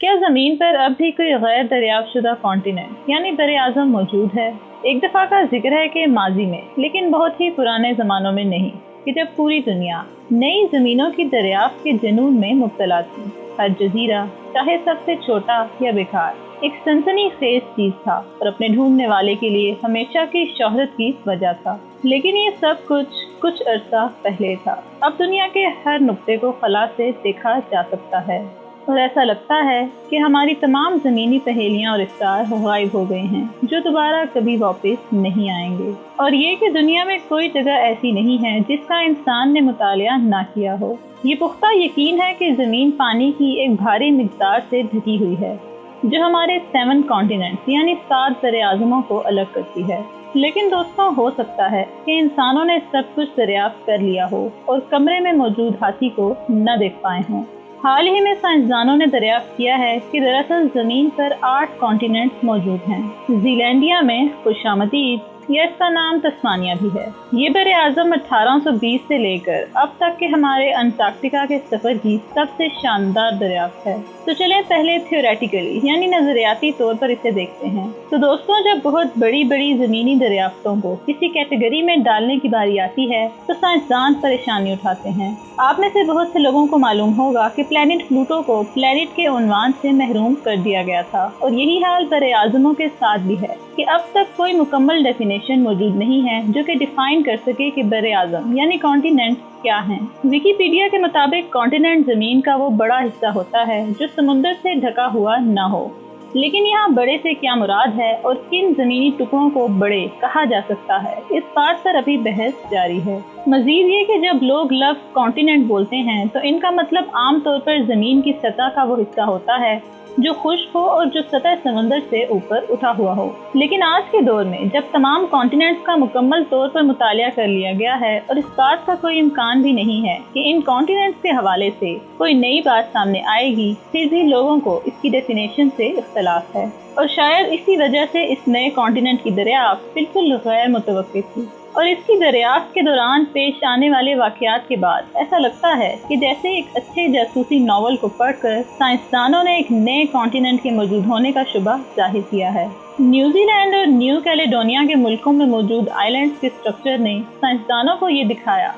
کیا زمین پر اب بھی کوئی غیر دریافت شدہ کانٹیننٹ یعنی بر اعظم موجود ہے؟ ایک دفعہ کا ذکر ہے کہ ماضی میں، لیکن بہت ہی پرانے زمانوں میں نہیں، کہ جب پوری دنیا نئی زمینوں کی دریافت کے جنون میں مبتلا تھی۔ ہر جزیرہ، چاہے سب سے چھوٹا یا بیکار، ایک سنسنی خیز چیز تھا اور اپنے ڈھونڈنے والے کے لیے ہمیشہ کی شہرت کی وجہ تھا۔ لیکن یہ سب کچھ عرصہ پہلے تھا۔ اب دنیا کے ہر نقطے کو خلا سے دیکھا جا سکتا ہے، اور ایسا لگتا ہے کہ ہماری تمام زمینی پہیلیاں اور اسرار غائب ہو گئے ہیں، جو دوبارہ کبھی واپس نہیں آئیں گے۔ اور یہ کہ دنیا میں کوئی جگہ ایسی نہیں ہے جس کا انسان نے مطالعہ نہ کیا ہو۔ یہ پختہ یقین ہے کہ زمین پانی کی ایک بھاری مقدار سے ڈھکی ہوئی ہے، جو ہمارے 7 کانٹیننٹس یعنی 7 بر اعظموں کو الگ کرتی ہے۔ لیکن دوستوں، ہو سکتا ہے کہ انسانوں نے سب کچھ دریافت کر لیا ہو اور کمرے میں موجود ہاتھی کو نہ دیکھ پائے ہوں۔ حال ہی میں سائنسدانوں نے دریافت کیا ہے کہ دراصل زمین پر 8 کانٹیننٹس موجود ہیں۔ زیلینڈیا میں خوش آمدید، یا اس کا نام تسمانیہ بھی ہے۔ یہ بر اعظم 1820 سے لے کر اب تک کے ہمارے انٹارکٹیکا کے سفر کی سب سے شاندار دریافت ہے۔ تو چلیں پہلے تھیوریٹیکلی یعنی نظریاتی طور پر اسے دیکھتے ہیں۔ تو دوستوں، جب بہت بڑی زمینی دریافتوں کو کسی کیٹیگری میں ڈالنے کی باری آتی ہے تو سائنسدان پریشانی اٹھاتے ہیں۔ آپ میں سے بہت سے لوگوں کو معلوم ہوگا کہ پلانٹ پلوٹو کو پلانٹ کے عنوان سے محروم کر دیا گیا تھا، اور یہی حال بر اعظموں کے ساتھ بھی ہے کہ اب تک کوئی مکمل ڈیفینیشن موجود نہیں ہے جو کہ ڈیفائن کر سکے کہ بر اعظم یعنی کانٹیننٹ کیا ہیں۔ ویکیپیڈیا کے مطابق کانٹیننٹ زمین کا وہ بڑا حصہ ہوتا ہے جو سمندر سے ڈھکا ہوا نہ ہو۔ لیکن یہاں بڑے سے کیا مراد ہے اور کن زمینی ٹکڑوں کو بڑے کہا جا سکتا ہے، اس بات پر ابھی بحث جاری ہے۔ مزید یہ کہ جب لوگ لفظ کانٹیننٹ بولتے ہیں تو ان کا مطلب عام طور پر زمین کی سطح کا وہ حصہ ہوتا ہے جو خشک ہو اور جو سطح سمندر سے اوپر اٹھا ہوا ہو۔ لیکن آج کے دور میں جب تمام کانٹیننٹس کا مکمل طور پر مطالعہ کر لیا گیا ہے اور اس بات کا کوئی امکان بھی نہیں ہے کہ ان کانٹیننٹس کے حوالے سے کوئی نئی بات سامنے آئے گی، پھر بھی لوگوں کو اس کی ڈیفینیشن سے اختلاف ہے، اور شاید اسی وجہ سے اس نئے کانٹیننٹ کی دریافت بالکل غیر متوقع تھی۔ اور اس کی دریافت کے دوران پیش آنے والے واقعات کے بعد ایسا لگتا ہے کہ جیسے ایک اچھے جاسوسی ناول کو پڑھ کر سائنسدانوں نے ایک نئے کانٹیننٹ کے موجود ہونے کا شبہ ظاہر کیا ہے۔ نیوزی لینڈ اور نیو کیلیڈونیا کے ملکوں میں موجود آئیلینڈز کے اسٹرکچر نے سائنسدانوں کو یہ دکھایا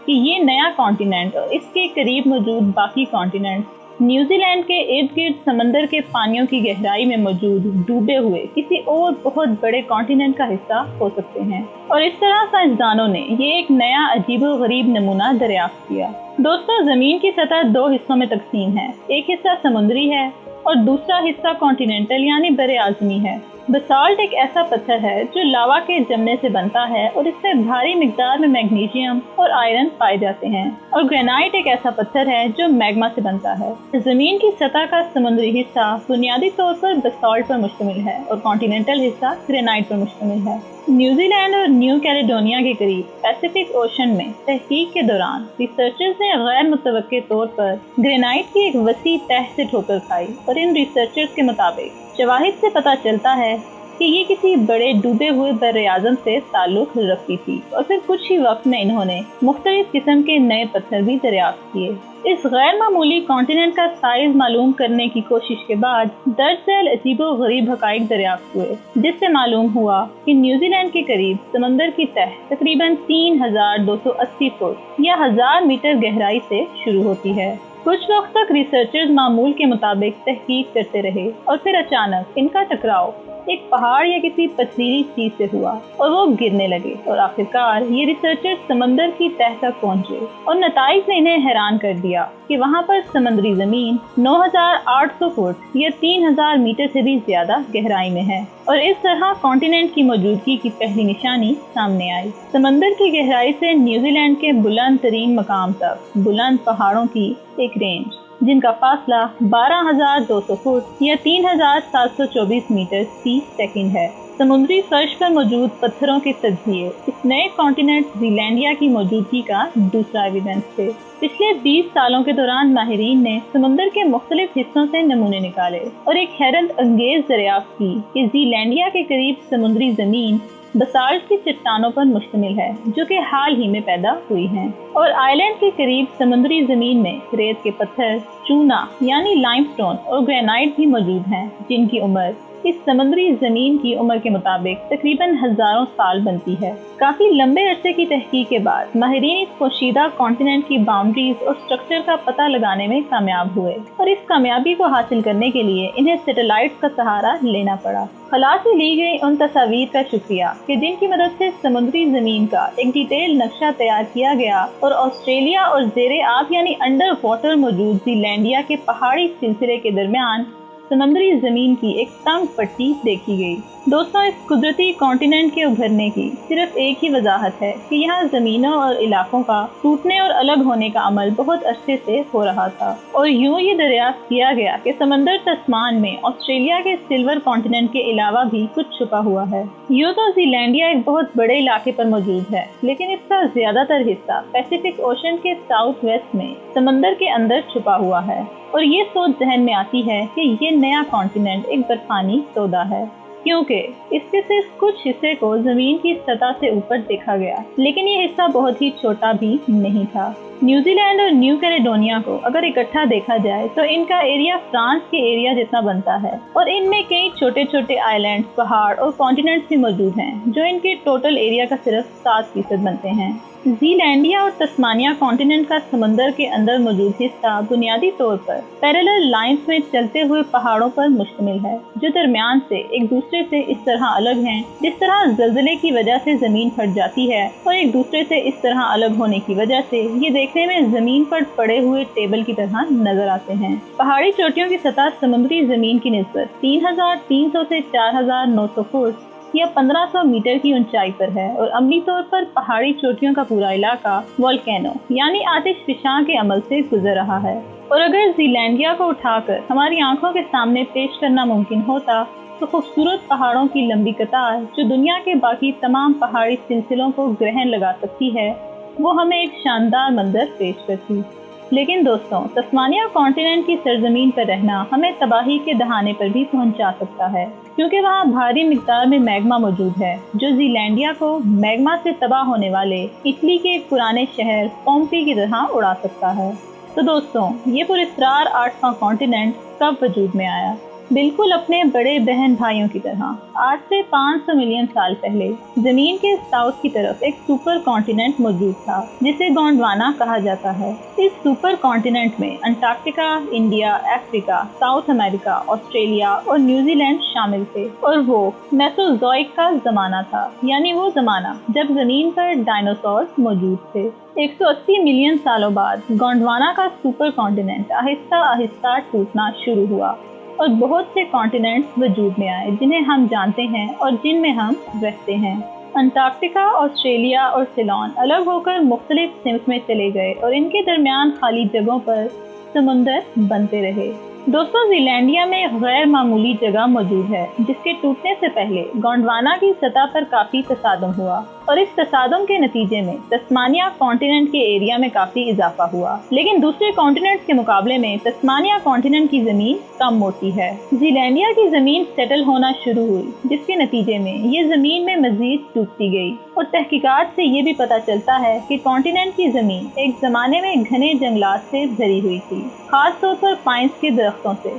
کہ یہ نیا کانٹیننٹ اور اس کے قریب موجود باقی کانٹیننٹس نیوزی لینڈ کے ارد گرد سمندر کے پانیوں کی گہرائی میں موجود ڈوبے ہوئے کسی اور بہت بڑے کانٹیننٹ کا حصہ ہو سکتے ہیں۔ اور اس طرح سائنسدانوں نے یہ ایک نیا عجیب و غریب نمونہ دریافت کیا۔ دوستوں، زمین کی سطح 2 حصوں میں تقسیم ہے، ایک حصہ سمندری ہے اور دوسرا حصہ کانٹیننٹل یعنی بر اعظمی ہے۔ بسالٹ ایک ایسا پتھر ہے جو لاوا کے جمنے سے بنتا ہے اور اس میں بھاری مقدار میں میگنیشیم اور آئرن پائے جاتے ہیں، اور گرینائٹ ایک ایسا پتھر ہے جو میگما سے بنتا ہے۔ زمین کی سطح کا سمندری حصہ بنیادی طور پر بسالٹ پر مشتمل ہے اور کانٹیننٹل حصہ گرینائٹ پر مشتمل ہے۔ نیوزی لینڈ اور نیو کیلیڈونیا کے قریب پیسیفک اوشن میں تحقیق کے دوران ریسرچرز نے غیر متوقع طور پر گرینائٹ کی ایک وسیع تہہ سے ٹھوکر کھائی، اور ان ریسرچرز کے مطابق شواہد سے پتہ چلتا ہے کہ یہ کسی بڑے ڈوبے ہوئے بر اعظم سے تعلق رکھتی تھی، اور پھر کچھ ہی وقت میں انہوں نے مختلف قسم کے نئے پتھر بھی دریافت کیے۔ اس غیر معمولی کانٹیننٹ کا سائز معلوم کرنے کی کوشش کے بعد درج ذیل عجیب و غریب حقائق دریافت ہوئے، جس سے معلوم ہوا کہ نیوزی لینڈ کے قریب سمندر کی تہہ تقریباً 3280 فٹ یا 1000 میٹر گہرائی سے شروع ہوتی ہے۔ کچھ وقت تک ریسرچرز معمول کے مطابق تحقیق کرتے رہے، اور پھر اچانک ان کا ٹکراؤ ایک پہاڑ یا کسی پتھریلی چیز سے ہوا اور وہ گرنے لگے، اور آخرکار یہ ریسرچرز سمندر کی تہہ تک پہنچے، اور نتائج نے انہیں حیران کر دیا کہ وہاں پر سمندری زمین 9800 فٹ یا 3000 میٹر سے بھی زیادہ گہرائی میں ہے، اور اس طرح کانٹیننٹ کی موجودگی کی پہلی نشانی سامنے آئی۔ سمندر کی گہرائی سے نیوزی لینڈ کے بلند ترین مقام تک بلند پہاڑوں کی ایک رینج، جن کا فاصلہ 12200 فٹ یا 3724 میٹر فی سیکنڈ ہے۔ سمندری فرش پر موجود پتھروں کے تجزیے اس نئے کانٹیننٹ زیلینڈیا کی موجودگی کا دوسرا ایویڈنس تھے۔ پچھلے 20 سالوں کے دوران ماہرین نے سمندر کے مختلف حصوں سے نمونے نکالے اور ایک حیرت انگیز دریافت کی کہ زیلینڈیا کے قریب سمندری زمین बसाल्ट की चट्टानों पर मुश्तमिल है जो कि हाल ही में पैदा हुई हैं। और आइलैंड के करीब समुद्री जमीन में रेत के पत्थर, चूना यानी लाइमस्टोन और ग्रेनाइट भी मौजूद हैं, जिनकी उम्र इस समुद्री जमीन की उम्र के मुताबिक तकरीबन हजारों साल बनती है। काफी लंबे अरसे की तहकीक के बाद माहिरीन इस पोशीदा कॉन्टिनेंट की बाउंड्रीज और स्ट्रक्चर का पता लगाने में कामयाब हुए और इस कामयाबी को हासिल करने के लिए इन्हें सैटेलाइट का सहारा लेना पड़ा। खला से ली गई उन तस्वीर का शुक्रिया कि जिनकी मदद से समुद्री जमीन का एक डिटेल नक्शा तैयार किया गया और ऑस्ट्रेलिया और ज़ेरे आब यानी अंडर वाटर मौजूद ज़ीलैंडिया के पहाड़ी सिलसिले के दरमियान समुद्री जमीन की एक तंग पट्टी देखी गई। दोस्तों, इस कुदरती कॉन्टिनेंट के उभरने की सिर्फ एक ही वजाहत है कि यहाँ जमीनों और इलाकों का टूटने और अलग होने का अमल बहुत अरसे से हो रहा था और यूं ये दरियाफ्त किया गया कि समंदर तस्मान में ऑस्ट्रेलिया के सिल्वर कॉन्टिनेंट के अलावा भी कुछ छुपा हुआ है। यूं तो ज़ीलैंडिया एक बहुत बड़े इलाके पर मौजूद है, लेकिन इसका ज्यादातर हिस्सा पैसिफिक ओशन के साउथ वेस्ट में समंदर के अंदर छुपा हुआ है और ये सोच जहन में आती है कि ये नया कॉन्टिनेंट एक बर्फानी सौदा है, क्योंकि इसके सिर्फ कुछ हिस्से को जमीन की सतह से ऊपर देखा गया, लेकिन ये हिस्सा बहुत ही छोटा भी नहीं था। न्यूजीलैंड और न्यू कैलेडोनिया को अगर इकट्ठा देखा जाए तो इनका एरिया फ्रांस के एरिया जितना बनता है और इनमें कई छोटे छोटे आइलैंड, पहाड़ और कॉन्टिनेंट्स भी मौजूद हैं जो इनके टोटल एरिया का सिर्फ 7% बनते हैं। ज़ीलैंडिया और तस्मानिया कॉन्टिनेंट का समंदर के अंदर मौजूद हिस्सा बुनियादी तौर पर पैरेलल लाइंस में चलते हुए पहाड़ों पर मुश्तमिल है जो दरमियान से एक दूसरे से इस तरह अलग हैं जिस तरह ज़लज़ले की वजह से ज़मीन फट जाती है और एक दूसरे से इस तरह अलग होने की वजह से ये देखने में ज़मीन पर पड़े हुए टेबल की तरह नजर आते हैं। पहाड़ी चोटियों की सतह समुद्री ज़मीन की निस्बत 3300 से 4900 फुट या 1500 मीटर की ऊंचाई पर है और अमली तौर पर पहाड़ी चोटियों का पूरा इलाका वोल्केनो यानी आतिशफशां के अमल से गुजर रहा है। और अगर ज़ीलैंडिया को उठाकर हमारी आंखों के सामने पेश करना मुमकिन होता तो खूबसूरत पहाड़ों की लंबी कतार जो दुनिया के बाकी तमाम पहाड़ी सिलसिलों को ग्रहण लगा सकती है, वो हमें एक शानदार मंजर पेश करती। लेकिन दोस्तों, तस्मानिया कॉन्टिनेंट की सरजमीन पर रहना हमें तबाही के दहाने पर भी पहुंचा सकता है, क्योंकि वहाँ भारी मिकदार में मैग्मा मौजूद है जो ज़ीलैंडिया को मैग्मा से तबाह होने वाले इटली के एक पुराने शहर पोम्पी की तरह उड़ा सकता है। तो दोस्तों, ये पुरस्कार 8वां कॉन्टिनेंट कब वजूद में आया? बिल्कुल अपने बड़े बहन भाइयों की तरह आज से 500 मिलियन साल पहले जमीन के साउथ की तरफ एक सुपर कॉन्टिनेंट मौजूद था जिसे गोंडवाना कहा जाता है। इस सुपर कॉन्टिनेंट में Antarctica, India, Africa, south America, Australia और न्यूजीलैंड शामिल थे और वो मेसोजोइक का जमाना था, यानी वो जमाना जब जमीन पर डायनासोर मौजूद थे। 180 मिलियन सालों बाद गोंडवाना का सुपर कॉन्टिनेंट आहिस्ता आहिस्ता टूटना शुरू हुआ और बहुत से कॉन्टिनेंट्स वजूद में आए जिन्हें हम जानते हैं और जिनमें हम रहते हैं। अंटार्कटिका, ऑस्ट्रेलिया और सिलोन अलग होकर मुख्तलिफ सिम्त में चले गए और इनके दरमियान खाली जगहों पर समुंदर बनते रहे। दोस्तों, ज़ीलैंडिया में एक गैर मामूली जगह मौजूद है जिसके टूटने से पहले गोंडवाना की सतह पर काफ़ी तसादुम हुआ और इस तसादुम के नतीजे में तस्मानिया कॉन्टिनेंट के एरिया में काफ़ी इजाफा हुआ, लेकिन दूसरे कॉन्टिनेंट्स के मुकाबले में तस्मानिया कॉन्टिनेंट की ज़मीन कम मोटी है। ज़ीलैंडिया की ज़मीन सेटल होना शुरू हुई जिसके नतीजे में ये ज़मीन में मज़ीद टूटती गई और तहकीकात से ये भी पता चलता है कि कॉन्टिनेंट की ज़मीन एक ज़माने में घने जंगलात से भरी हुई थी, खास तौर पर पाइन्स के दरख्तों से,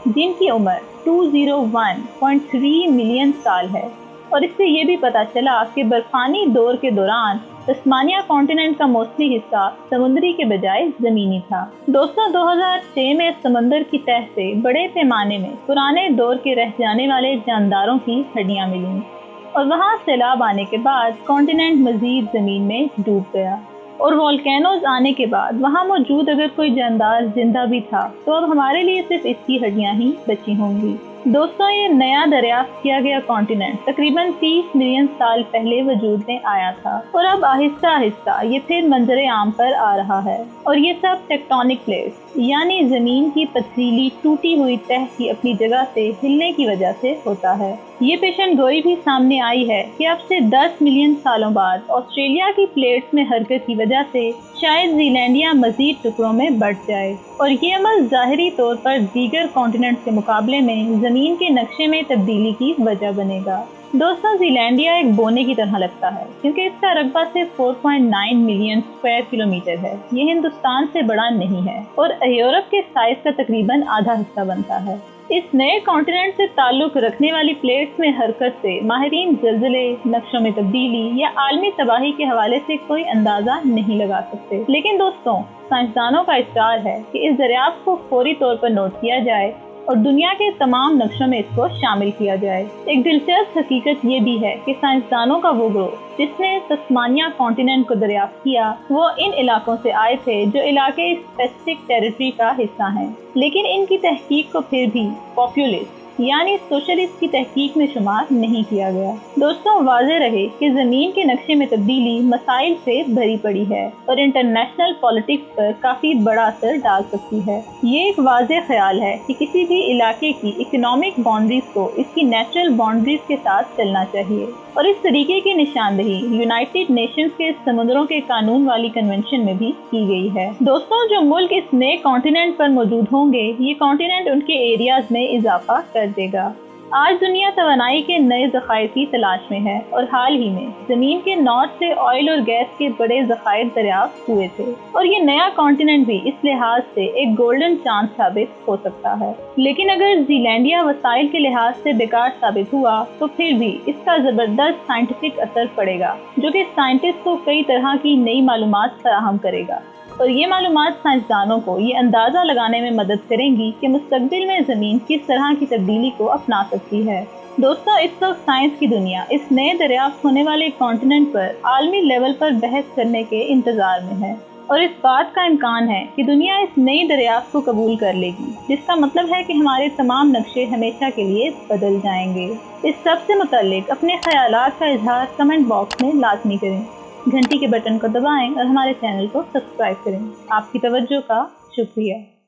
जिनकी उम्र 201.3 मिलियन साल है। और इससे ये भी पता चला कि बर्फानी दौर के दौरान तस्मानिया कॉन्टिनेंट का मोस्टली हिस्सा समुद्री के बजाय ज़मीनी था। दोस्तों, 2006 में समंदर की तह से बड़े पैमाने में पुराने दौर के रह जाने वाले जानदारों की हड्डियां मिलीं और वहां सैलाब आने के बाद कॉन्टिनेंट मज़ीद ज़मीन में डूब गया और वोल्केनोज आने के बाद वहां मौजूद अगर कोई जानदार जिंदा भी था तो अब हमारे लिए सिर्फ इसकी हड्डियां ही बची होंगी। दोस्तों, ये नया दरियाफ्त किया गया कॉन्टिनेंट तकरीबन 30 मिलियन साल पहले वजूद में आया था और अब आहिस्ता आहिस्ता ये फिर मंजरे आम पर आ रहा है और ये सब टेक्टोनिक प्लेट्स यानी जमीन की पथरीली टूटी हुई तह की अपनी जगह से हिलने की वजह से होता है। ये पेशन गोई भी सामने आई है कि अब से 10 मिलियन सालों बाद ऑस्ट्रेलिया की प्लेट्स में हरकत की वजह से शायद ज़ीलैंडिया मज़ीद टुकड़ों में बढ़ जाए और ये अमल ज़ाहिरी तौर पर दीगर कॉन्टिनेंट्स के मुकाबले में ज़मीन के नक्शे में तब्दीली की वजह बनेगा। दोस्तों, ज़ीलैंडिया एक बोने की तरह लगता है क्योंकि इसका रकबा सिर्फ 4.9 मिलियन स्क्वायर किलोमीटर है। ये हिंदुस्तान से बड़ा नहीं है और यूरोप के साइज का तकरीबन आधा हिस्सा बनता है। इस नए कॉन्टिनेंट से ताल्लुक रखने वाली प्लेट्स में हरकत से माहिरीन ज़लज़ले, नक्शों में तब्दीली या आलमी तबाही के हवाले से कोई अंदाजा नहीं लगा सकते। लेकिन दोस्तों, साइंसदानों का इस्रार है कि इस दरियाफ्त को फौरी तौर पर नोट किया जाए और दुनिया के तमाम नक्शों में इसको शामिल किया जाए। एक दिलचस्प हकीकत ये भी है कि साइंसदानों का वो ग्रोह जिसने तस्मानिया कॉन्टिनेंट को दरियाफ्त किया, वो इन इलाकों से आए थे जो इलाके इस पैसिफिक टेरिटरी का हिस्सा हैं। लेकिन इनकी तहकीक को फिर भी पॉपुलिस्ट यानी सोशलिस्ट की तहकीक में शुमार नहीं किया गया। दोस्तों, वाज़ेह रहे कि ज़मीन के नक्शे में तब्दीली मसाइल से भरी पड़ी है और इंटरनेशनल पॉलिटिक्स पर काफ़ी बड़ा असर डाल सकती है। ये एक वाज़ेह ख्याल है कि किसी भी इलाके की इकोनॉमिक बाउंड्रीज को इसकी नेचुरल बाउंड्रीज के साथ चलना चाहिए और इस तरीके की निशानदही यूनाइटेड नेशंस के समुद्रों के कानून वाली कन्वेंशन में भी की गई है। दोस्तों, जो मुल्क इस नए कॉन्टिनेंट पर मौजूद होंगे, ये कॉन्टिनेंट उनके एरियाज में इजाफा कर देगा। आज दुनिया तवानाई के नए ज़खायर की तलाश में है और हाल ही में ज़मीन के नॉर्थ से ऑयल और गैस के बड़े ज़खायर दरियाफ्त हुए थे और ये नया कॉन्टिनेंट भी इस लिहाज से एक गोल्डन चांस साबित हो सकता है। लेकिन अगर ज़ीलैंडिया वसाइल के लिहाज से बेकार साबित हुआ तो फिर भी इसका ज़बरदस्त साइंटिफिक असर पड़ेगा जो कि साइंटिस्ट को कई तरह की नई मालूमात फराहम करेगा और ये मालूमात साइंसदानों को ये अंदाज़ा लगाने में मदद करेंगी कि मुस्तकबिल में ज़मीन किस तरह की तब्दीली को अपना सकती है। दोस्तों, इस वक्त साइंस की दुनिया इस नए दरियाफ्त होने वाले कॉन्टिनेंट पर आलमी लेवल पर बहस करने के इंतज़ार में है और इस बात का इम्कान है कि दुनिया इस नई दरियाफ्त को कबूल कर लेगी, जिसका मतलब है कि हमारे तमाम नक्शे हमेशा के लिए बदल जाएंगे। इस सब से मुताल्लिक अपने ख्यालात का इजहार कमेंट बॉक्स में लाजमी करें, घंटी के बटन को दबाएं और हमारे चैनल को सब्सक्राइब करें। आपकी तवज्जो का शुक्रिया।